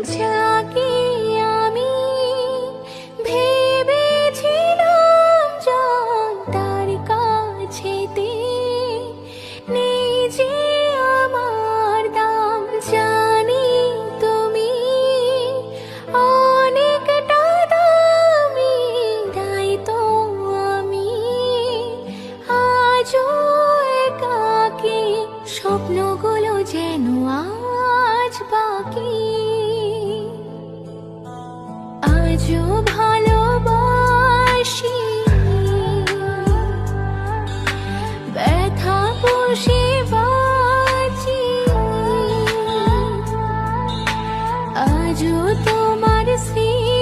যাকে আমি ভেবেছিলাম জন তার কাছেতে নেই যে আমার দাম, জানি তুমি অনেকটা দামি, তাই তো আমি আজও একাকী, স্বপ্নগুলো যেন আজ বাকি। আজও ভালোবাসি, ব্যথা পুষে বাঁচি, আজও তোমার স্মৃতি